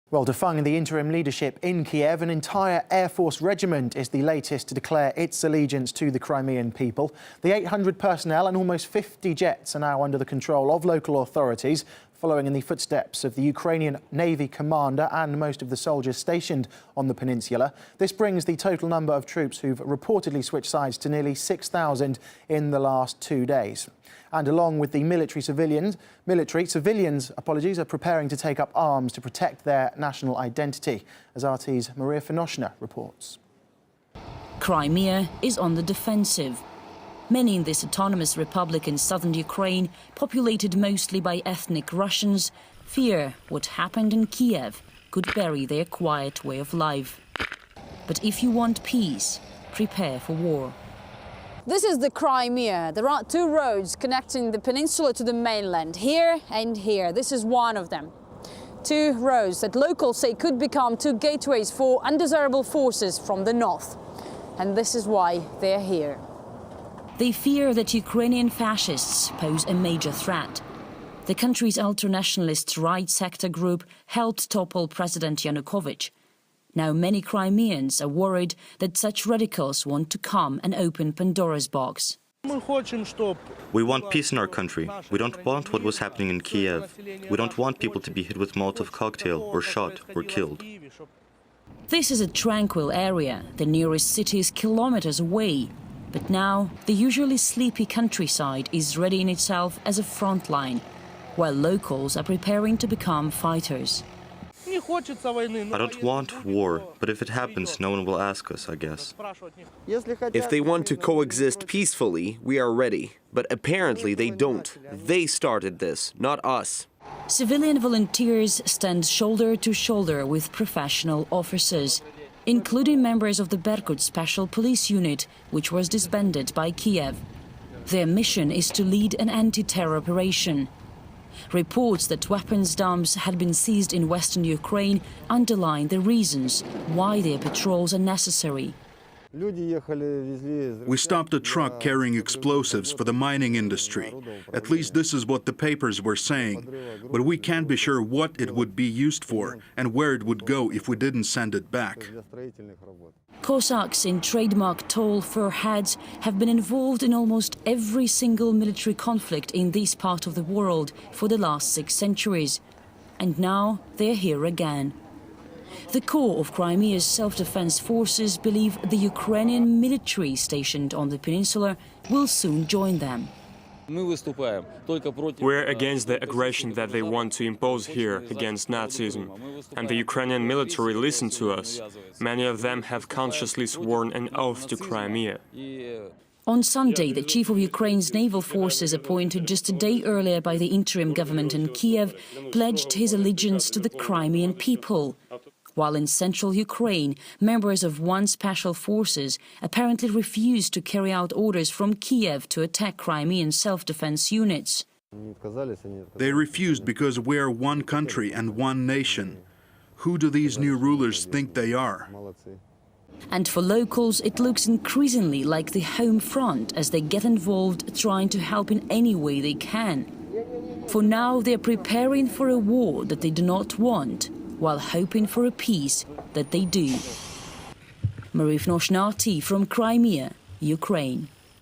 Well, defying the interim leadership in Kiev, an entire Air Force regiment is the latest to declare its allegiance to the Crimean people. The 800 personnel and almost 50 jets are now under the control of local authorities, following in the footsteps of the Ukrainian Navy commander and most of the soldiers stationed on the peninsula. This brings the total number of troops who've reportedly switched sides to nearly 6,000 in the last 2 days. And along with the civilians are preparing to take up arms to protect their national identity, as RT's Maria Finoshna reports. Crimea is on the defensive. Many in this autonomous republic in southern Ukraine, populated mostly by ethnic Russians, fear what happened in Kiev could bury their quiet way of life. But if you want peace, prepare for war. This is the Crimea. There are two roads connecting the peninsula to the mainland, here and here. This is one of them. Two roads that locals say could become two gateways for undesirable forces from the north. And this is why they're here. They fear that Ukrainian fascists pose a major threat. The country's ultra-nationalist right sector group helped topple President Yanukovych. Now many Crimeans are worried that such radicals want to come and open Pandora's box. We want peace in our country. We don't want what was happening in Kiev. We don't want people to be hit with Molotov cocktail or shot or killed. This is a tranquil area. The nearest city is kilometers away. But now the usually sleepy countryside is readying itself as a front line, while locals are preparing to become fighters. I don't want war, but if it happens, no one will ask us, I guess. If they want to coexist peacefully, we are ready. But apparently they don't. They started this, not us. Civilian volunteers stand shoulder to shoulder with professional officers, including members of the Berkut Special Police Unit, which was disbanded by Kiev. Their mission is to lead an anti-terror operation. Reports that weapons dumps had been seized in western Ukraine underline the reasons why their patrols are necessary. We stopped a truck carrying explosives for the mining industry. At least this is what the papers were saying. But we can't be sure what it would be used for and where it would go if we didn't send it back. Cossacks in trademark tall fur hats have been involved in almost every single military conflict in this part of the world for the last 6 centuries. And now they're here again. The core of Crimea's self-defense forces believe the Ukrainian military stationed on the peninsula will soon join them. We're against the aggression that they want to impose here against Nazism. And the Ukrainian military listen to us. Many of them have consciously sworn an oath to Crimea. On Sunday, the chief of Ukraine's naval forces, appointed just a day earlier by the interim government in Kiev, pledged his allegiance to the Crimean people. While in central Ukraine, members of one special forces apparently refused to carry out orders from Kiev to attack Crimean self-defense units. They refused because we are one country and one nation. Who do these new rulers think they are? And for locals, it looks increasingly like the home front as they get involved trying to help in any way they can. For now, they're preparing for a war that they do not want, while hoping for a peace that they do. Maria Finoshna from Crimea, Ukraine.